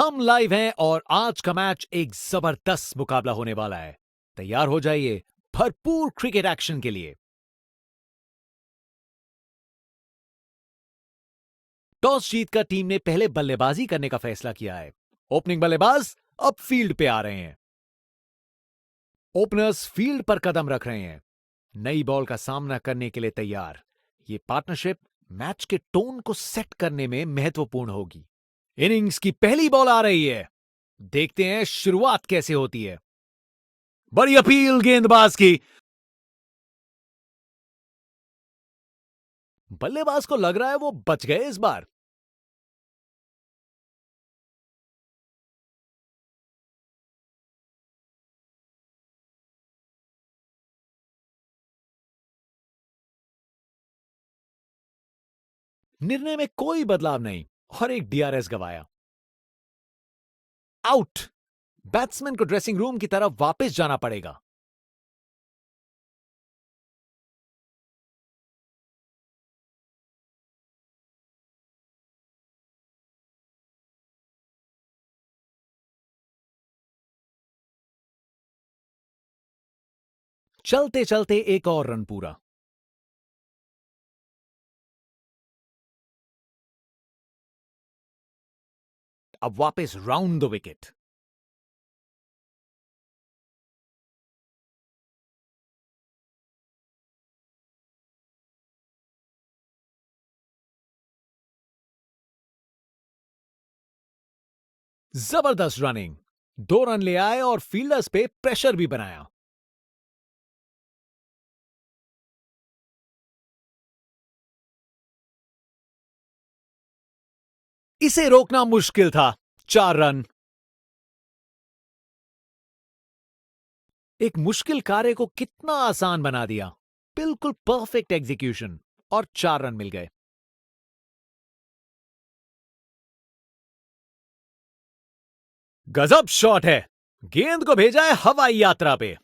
हम लाइव हैं और आज का मैच एक जबरदस्त मुकाबला होने वाला है। तैयार हो जाइए भरपूर क्रिकेट एक्शन के लिए। टॉस जीतकर टीम ने पहले बल्लेबाजी करने का फैसला किया है। ओपनिंग बल्लेबाज अब फील्ड पे आ रहे हैं। ओपनर्स फील्ड पर कदम रख रहे हैं, नई बॉल का सामना करने के लिए तैयार। ये पार्टनरशिप मैच के टोन को सेट करने में महत्वपूर्ण होगी। इनिंग्स की पहली बॉल आ रही है, देखते हैं शुरुआत कैसे होती है। बड़ी अपील गेंदबाज की। बल्लेबाज को लग रहा है वो बच गए इस बार। निर्णय में कोई बदलाव नहीं और एक डीआरएस गवाया। आउट। बैट्समैन को ड्रेसिंग रूम की तरफ वापस जाना पड़ेगा। चलते चलते एक और रन पूरा। अब वापस राउंड द विकेट। जबरदस्त रनिंग। 2 रन ले आए और फील्डर्स पे प्रेशर भी बनाया। इसे रोकना मुश्किल था। 4 रन। एक मुश्किल कार्य को कितना आसान बना दिया। बिल्कुल परफेक्ट एग्जीक्यूशन और 4 रन मिल गए। गजब शॉट है। गेंद को भेजा है हवाई यात्रा पे।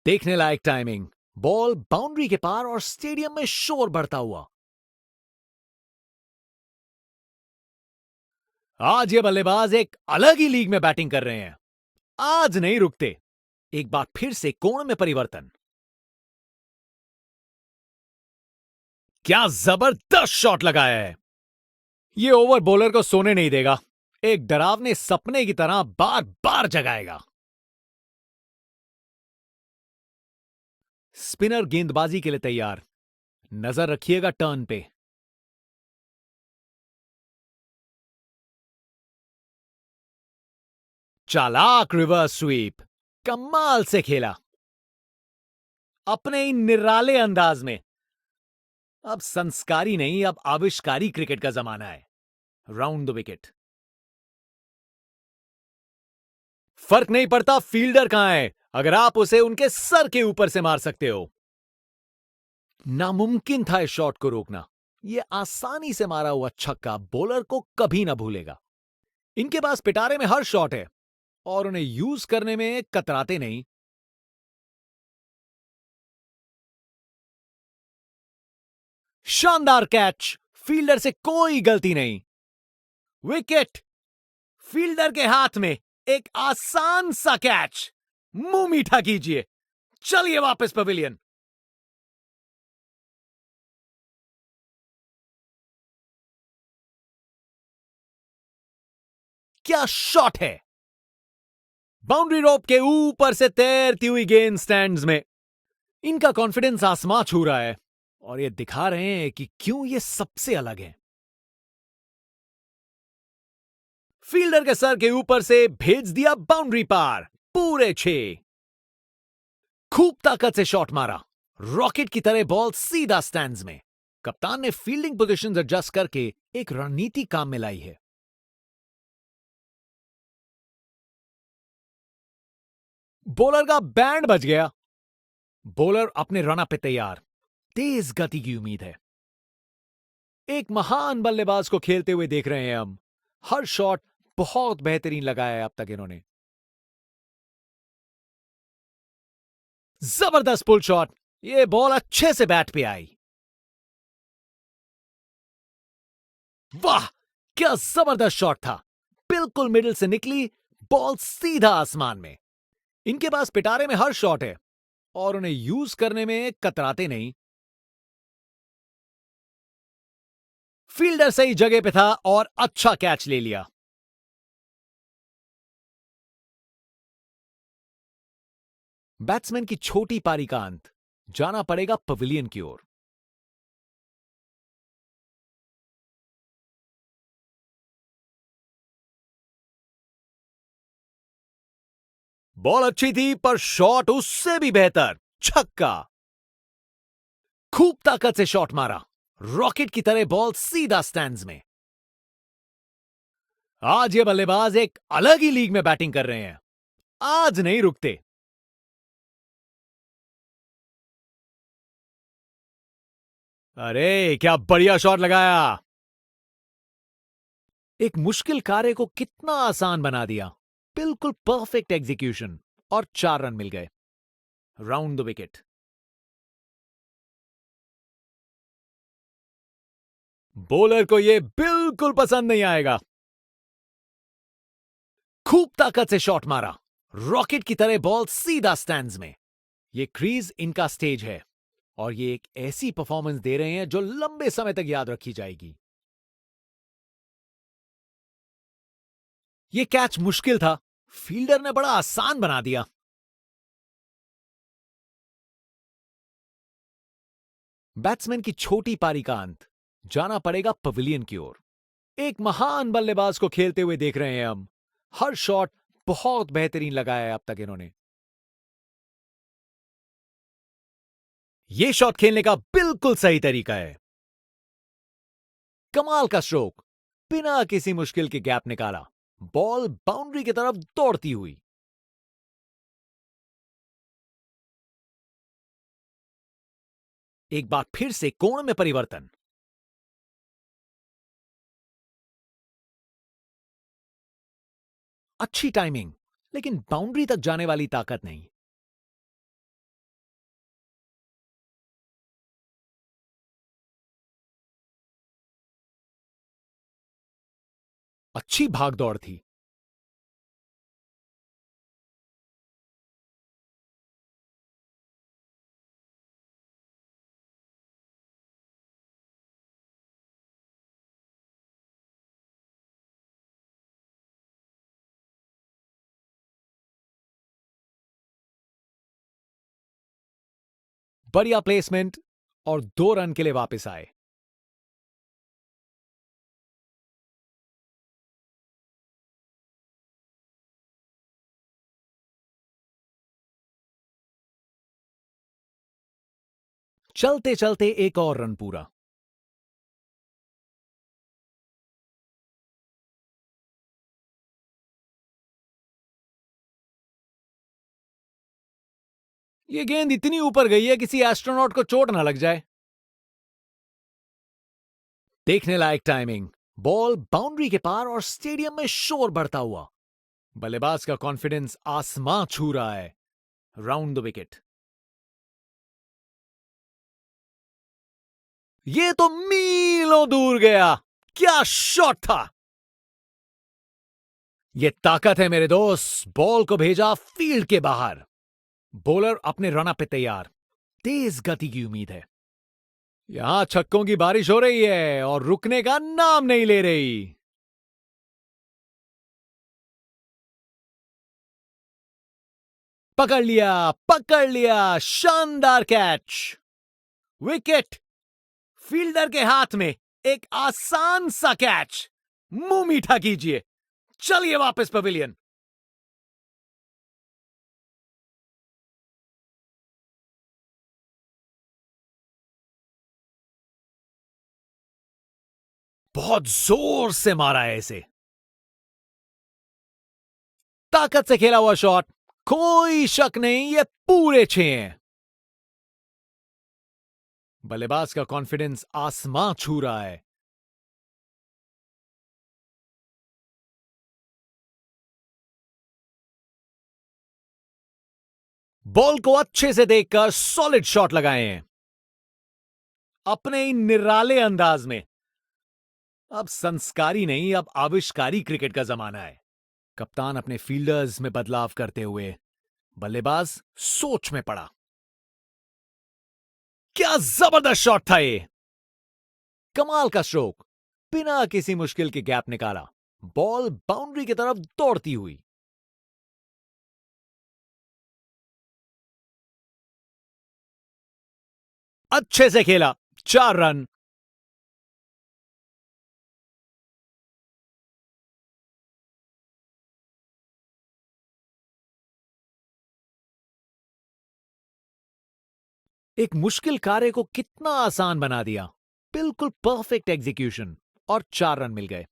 देखने लायक टाइमिंग। बॉल बाउंड्री के पार और स्टेडियम में शोर बढ़ता हुआ। आज ये बल्लेबाज एक अलग ही लीग में बैटिंग कर रहे हैं। आज नहीं रुकते। एक बार फिर से कोण में परिवर्तन। क्या जबरदस्त शॉट लगाया है। ये ओवर बॉलर को सोने नहीं देगा। एक डरावने सपने की तरह बार बार जगाएगा। स्पिनर गेंदबाजी के लिए तैयार। नजर रखिएगा टर्न पे। चालाक रिवर्स स्वीप। कमाल से खेला अपने ही निराले अंदाज में। अब संस्कारी नहीं, अब आविष्कारी क्रिकेट का जमाना है। Round the wicket. फर्क नहीं पड़ता फील्डर कहां है, अगर आप उसे उनके सर के ऊपर से मार सकते हो। नामुमकिन था इस शॉट को रोकना। यह आसानी से मारा हुआ छक्का बॉलर को कभी ना भूलेगा। इनके पास पिटारे में हर शॉट है और उन्हें यूज करने में कतराते नहीं। शानदार कैच। फील्डर से कोई गलती नहीं। विकेट। फील्डर के हाथ में एक आसान सा कैच। मुंह मीठा कीजिए। चलिए वापस पवेलियन। क्या शॉट है। बाउंड्री रोप के ऊपर से तैरती हुई गेंद स्टैंड्स में। इनका कॉन्फिडेंस आसमां छू रहा है और ये दिखा रहे हैं कि क्यों ये सबसे अलग है। फील्डर के सर के ऊपर से भेज दिया बाउंड्री पार। पूरे 6। खूब ताकत से शॉट मारा। रॉकेट की तरह बॉल सीधा स्टैंड्स में। कप्तान ने फील्डिंग पोजीशंस एडजस्ट करके एक रणनीति काम में लाई है। बॉलर का बैंड बज गया। बॉलर अपने रन अप पे तैयार। तेज गति की उम्मीद है। एक महान बल्लेबाज को खेलते हुए देख रहे हैं हम। हर शॉट बहुत बेहतरीन लगाया है अब तक इन्होंने। जबरदस्त पुल शॉट। ये बॉल अच्छे से बैट पे आई। वाह, क्या जबरदस्त शॉट था। बिल्कुल मिडिल से निकली, बॉल सीधा आसमान में। इनके पास पिटारे में हर शॉट है और उन्हें यूज करने में कतराते नहीं। फील्डर सही जगह पे था और अच्छा कैच ले लिया। बैट्समैन की छोटी पारी का अंत, जाना पड़ेगा पवेलियन की ओर। बॉल अच्छी थी पर शॉट उससे भी बेहतर, छक्का। खूब ताकत से शॉट मारा, रॉकेट की तरह बॉल सीधा स्टैंड्स में। आज ये बल्लेबाज एक अलग ही लीग में बैटिंग कर रहे हैं, आज नहीं रुकते। अरे क्या बढ़िया शॉट लगाया। एक मुश्किल कार्य को कितना आसान बना दिया। बिल्कुल परफेक्ट एग्जीक्यूशन और 4 रन मिल गए। Round the wicket. बॉलर को यह बिल्कुल पसंद नहीं आएगा। खूब ताकत से शॉट मारा, रॉकेट की तरह बॉल सीधा स्टैंड्स में। यह क्रीज इनका स्टेज है और ये एक ऐसी परफॉर्मेंस दे रहे हैं जो लंबे समय तक याद रखी जाएगी। यह कैच मुश्किल था, फील्डर ने बड़ा आसान बना दिया। बैट्समैन की छोटी पारी का अंत, जाना पड़ेगा पवेलियन की ओर। एक महान बल्लेबाज को खेलते हुए देख रहे हैं हम। हर शॉट बहुत बेहतरीन लगाया है अब तक इन्होंने। यह शॉट खेलने का बिल्कुल सही तरीका है। कमाल का स्ट्रोक, बिना किसी मुश्किल के गैप निकाला, बॉल बाउंड्री की तरफ दौड़ती हुई। एक बार फिर से कोण में परिवर्तन। अच्छी टाइमिंग, लेकिन बाउंड्री तक जाने वाली ताकत नहीं। अच्छी भागदौड़ थी। बढ़िया प्लेसमेंट और 2 रन के लिए वापस आए। चलते चलते एक और रन पूरा। ये गेंद इतनी ऊपर गई है किसी एस्ट्रोनॉट को चोट ना लग जाए। देखने लायक टाइमिंग, बॉल बाउंड्री के पार और स्टेडियम में शोर बढ़ता हुआ। बल्लेबाज का कॉन्फिडेंस आसमां छू रहा है। Round the wicket. ये तो मीलों दूर गया। क्या शॉट था। ये ताकत है मेरे दोस्त। बॉल को भेजा फील्ड के बाहर। बॉलर अपने रन अप पे तैयार। तेज गति की उम्मीद है। यहां छक्कों की बारिश हो रही है और रुकने का नाम नहीं ले रही। पकड़ लिया, पकड़ लिया। शानदार कैच। विकेट। फील्डर के हाथ में एक आसान सा कैच। मुंह मीठा कीजिए। चलिए वापस पवेलियन। बहुत जोर से मारा है इसे। ताकत से खेला हुआ शॉट। कोई शक नहीं, ये पूरे 6 हैं। बल्लेबाज का कॉन्फिडेंस आसमां छू रहा है। बॉल को अच्छे से देखकर सॉलिड शॉट लगाए हैं अपने ही निराले अंदाज में। अब संस्कारी नहीं, अब आविष्कारी क्रिकेट का जमाना है। कप्तान अपने फील्डर्स में बदलाव करते हुए बल्लेबाज सोच में पड़ा। क्या जबरदस्त शॉट था ये! कमाल का स्ट्रोक, बिना किसी मुश्किल के गैप निकाला, बॉल बाउंड्री की तरफ दौड़ती हुई। अच्छे से खेला, 4 रन। एक मुश्किल कार्य को कितना आसान बना दिया। बिल्कुल परफेक्ट एग्जीक्यूशन और 4 रन मिल गए।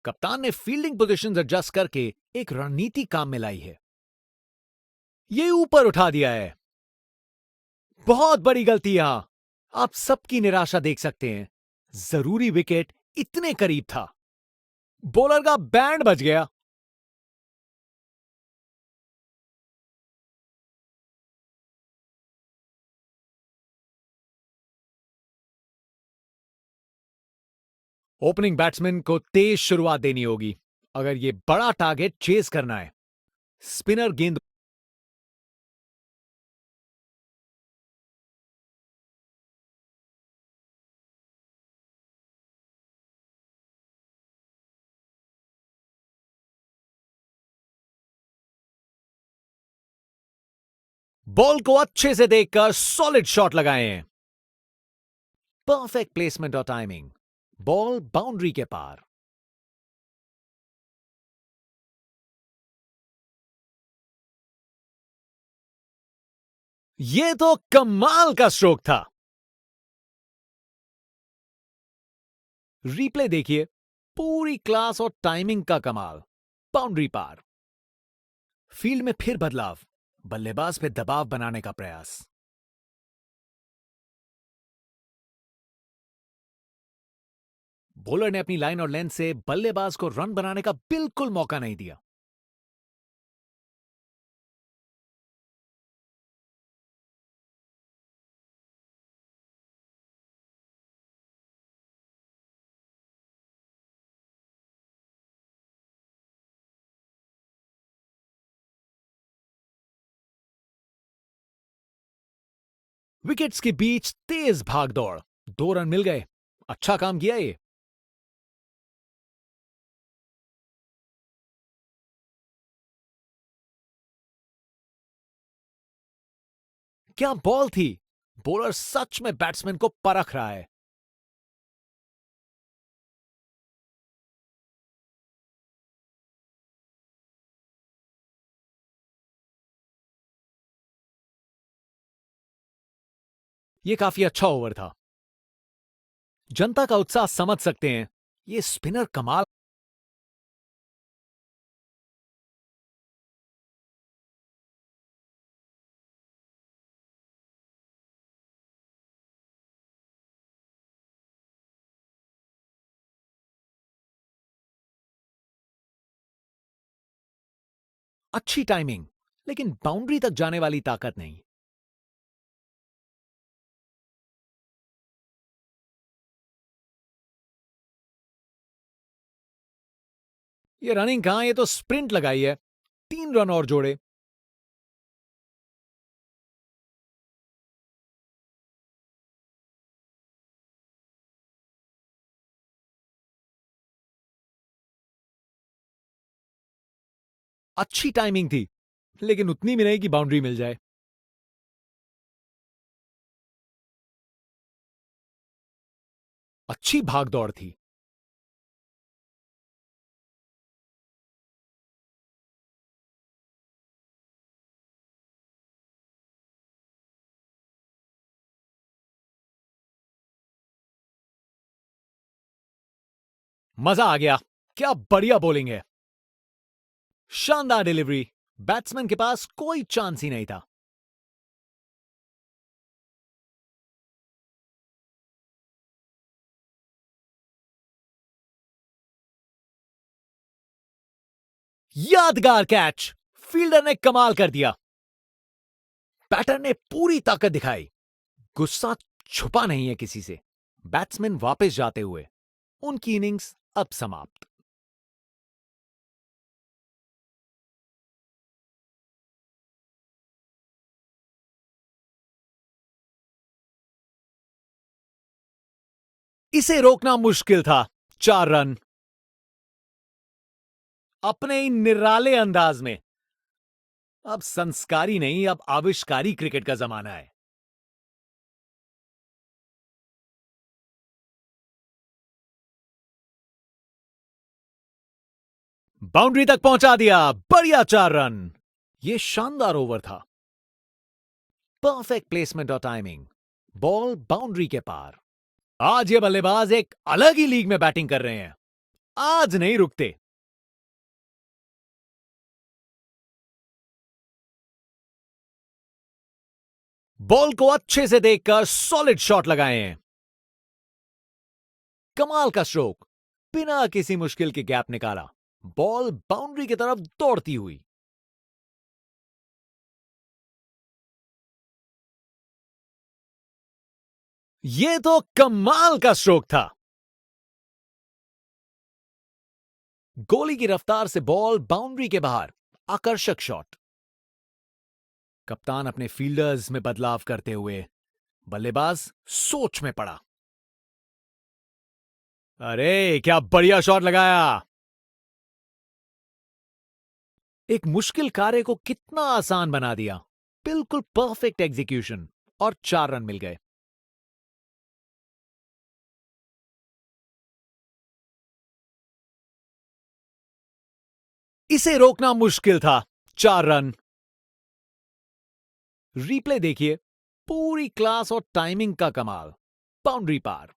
कप्तान ने फील्डिंग पोजीशंस एडजस्ट करके एक रणनीति काम में लाई है। ये ऊपर उठा दिया है। बहुत बड़ी गलती यहां। आप सबकी निराशा देख सकते हैं। जरूरी विकेट इतने करीब था। बॉलर का बैंड बज गया। ओपनिंग बैट्समैन को तेज शुरुआत देनी होगी अगर ये बड़ा टारगेट चेस करना है। स्पिनर गेंद बॉल को अच्छे से देखकर सॉलिड शॉट लगाए हैं। परफेक्ट प्लेसमेंट और टाइमिंग। बॉल बाउंड्री के पार। यह तो कमाल का स्ट्रोक था। रिप्ले देखिए, पूरी क्लास और टाइमिंग का कमाल। बाउंड्री पार। फील्ड में फिर बदलाव, बल्लेबाज पे दबाव बनाने का प्रयास। बॉलर ने अपनी लाइन और लेंथ से बल्लेबाज को रन बनाने का बिल्कुल मौका नहीं दिया। विकेट्स के बीच तेज भाग दौड़, 2 रन मिल गए। अच्छा काम किया ये। क्या बॉल थी! बॉलर सच में बैट्समैन को परख रहा है। यह काफी अच्छा ओवर था। जनता का उत्साह समझ सकते हैं। ये स्पिनर कमाल। अच्छी टाइमिंग, लेकिन बाउंड्री तक जाने वाली ताकत नहीं। ये रनिंग कहां, ये तो स्प्रिंट लगाई है। 3 रन और जोड़े। अच्छी टाइमिंग थी, लेकिन उतनी भी नहीं कि बाउंड्री मिल जाए। अच्छी भाग दौड़ थी। मजा आ गया। क्या बढ़िया बॉलिंग है। शानदार डिलीवरी। बैट्समैन के पास कोई चांस ही नहीं था। यादगार कैच। फील्डर ने कमाल कर दिया। बैटर ने पूरी ताकत दिखाई। गुस्सा छुपा नहीं है किसी से। बैट्समैन वापस जाते हुए उनकी इनिंग्स अब समाप्त। इसे रोकना मुश्किल था। 4 रन। अपने ही निराले अंदाज में। अब संस्कारी नहीं, अब आविष्कारी क्रिकेट का जमाना है। बाउंड्री तक पहुंचा दिया। बढ़िया 4 रन। यह शानदार ओवर था। परफेक्ट प्लेसमेंट और टाइमिंग। बॉल बाउंड्री के पार। आज ये बल्लेबाज एक अलग ही लीग में बैटिंग कर रहे हैं। आज नहीं रुकते। बॉल को अच्छे से देखकर सॉलिड शॉट लगाए हैं। कमाल का स्ट्रोक। बिना किसी मुश्किल के गैप निकाला। बॉल बाउंड्री की तरफ दौड़ती हुई। यह तो कमाल का स्ट्रोक था। गोली की रफ्तार से बॉल बाउंड्री के बाहर। आकर्षक शॉट। कप्तान अपने फील्डर्स में बदलाव करते हुए बल्लेबाज सोच में पड़ा। अरे क्या बढ़िया शॉट लगाया। एक मुश्किल कार्य को कितना आसान बना दिया। बिल्कुल परफेक्ट एग्जीक्यूशन और 4 रन मिल गए। इसे रोकना मुश्किल था। 4 रन। रिप्ले देखिए। पूरी क्लास और टाइमिंग का कमाल। बाउंड्री पार।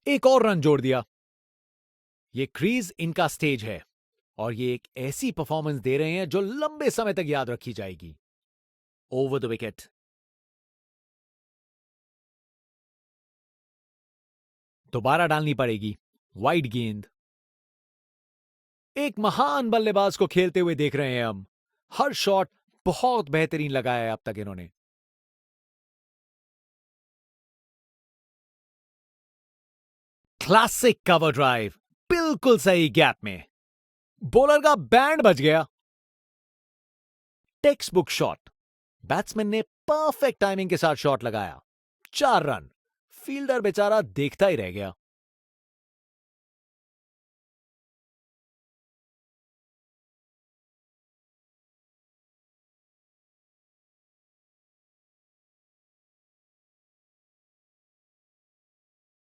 एक और रन जोड़ दिया। ये क्रीज इनका स्टेज है और ये एक ऐसी परफॉर्मेंस दे रहे हैं जो लंबे समय तक याद रखी जाएगी। Over the wicket. दोबारा डालनी पड़ेगी। वाइड गेंद। एक महान बल्लेबाज को खेलते हुए देख रहे हैं हम। हर शॉट बहुत बेहतरीन लगाया है अब तक इन्होंने। Classic cover drive. बिल्कुल सही गैप में। बॉलर का बैंड बज गया। Text book shot. बैट्समैन ने परफेक्ट टाइमिंग के साथ शॉट लगाया। 4 रन। फील्डर बेचारा देखता ही रह गया।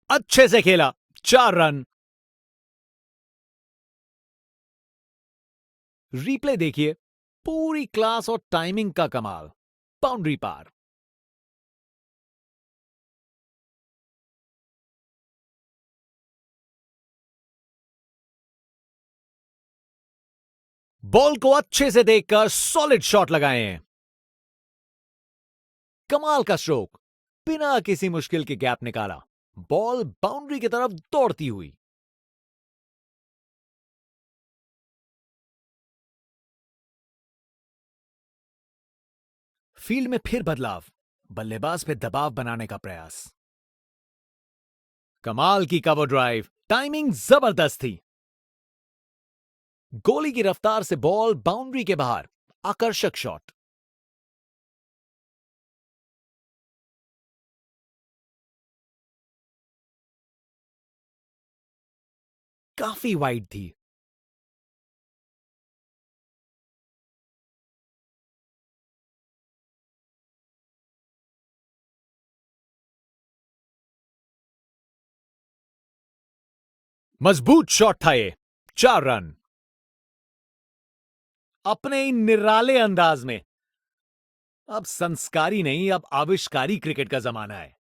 अच्छे से खेला। 4 रन। रिप्ले देखिए। पूरी क्लास और टाइमिंग का कमाल। बाउंड्री पार। बॉल को अच्छे से देखकर सॉलिड शॉट लगाए हैं। कमाल का स्ट्रोक। बिना किसी मुश्किल के गैप निकाला। बॉल बाउंड्री की तरफ दौड़ती हुई। फील्ड में फिर बदलाव। बल्लेबाज पे दबाव बनाने का प्रयास। कमाल की कवर ड्राइव। टाइमिंग जबरदस्त थी। गोली की रफ्तार से बॉल बाउंड्री के बाहर। आकर्षक शॉट। काफी वाइड थी। मजबूत शॉट था ये। 4 रन। अपने ही निराले अंदाज में। अब संस्कारी नहीं, अब आविष्कारी क्रिकेट का जमाना है।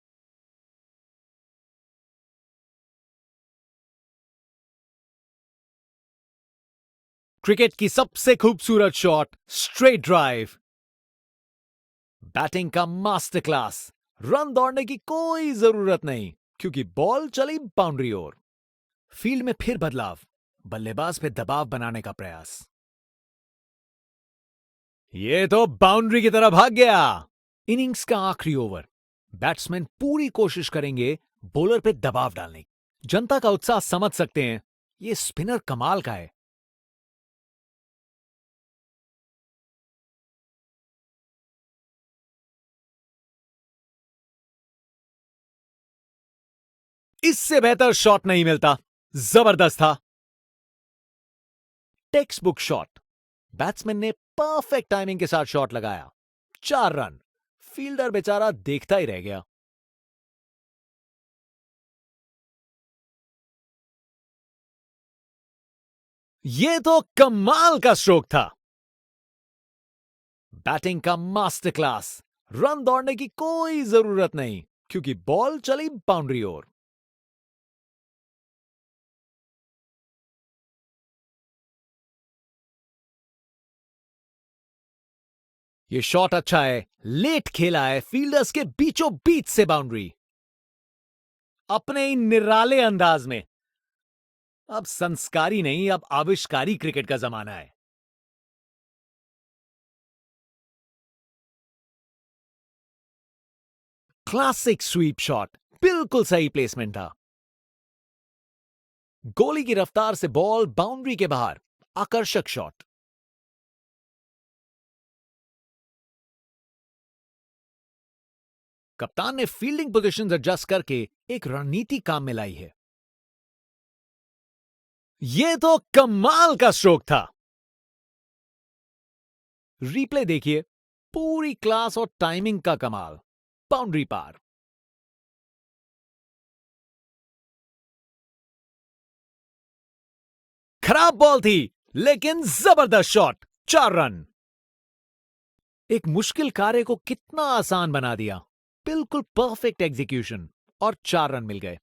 क्रिकेट की सबसे खूबसूरत शॉट। Straight drive. बैटिंग का मास्टर क्लास। रन दौड़ने की कोई जरूरत नहीं क्योंकि बॉल चली बाउंड्री ओर। फील्ड में फिर बदलाव। बल्लेबाज पे दबाव बनाने का प्रयास। ये तो बाउंड्री की तरफ भाग गया। इनिंग्स का आखिरी ओवर। बैट्समैन पूरी कोशिश करेंगे बॉलर पे दबाव डालने की। जनता का उत्साह समझ सकते हैं, ये स्पिनर कमाल का है। इससे बेहतर शॉट नहीं मिलता। जबरदस्त था। Text book shot. बैट्समैन ने परफेक्ट टाइमिंग के साथ शॉट लगाया। 4 रन। फील्डर बेचारा देखता ही रह गया। यह तो कमाल का स्ट्रोक था। बैटिंग का मास्टर क्लास। रन दौड़ने की कोई जरूरत नहीं, क्योंकि बॉल चली बाउंड्री ओर। यह शॉट अच्छा है, लेट खेला है, फील्डर्स के बीचों बीच से बाउंड्री। अपने ही निराले अंदाज में। अब संस्कारी नहीं, अब आविष्कारी क्रिकेट का जमाना है। Classic sweep shot. बिल्कुल सही प्लेसमेंट था। गोली की रफ्तार से बॉल बाउंड्री के बाहर। आकर्षक शॉट। कप्तान ने फील्डिंग पोजीशंस एडजस्ट करके एक रणनीति काम में लाई है। यह तो कमाल का स्ट्रोक था। रिप्ले देखिए। पूरी क्लास और टाइमिंग का कमाल। बाउंड्री पार। खराब बॉल थी, लेकिन जबरदस्त शॉट। 4 रन। एक मुश्किल कार्य को कितना आसान बना दिया। बिल्कुल परफेक्ट एग्जीक्यूशन और 4 रन मिल गए।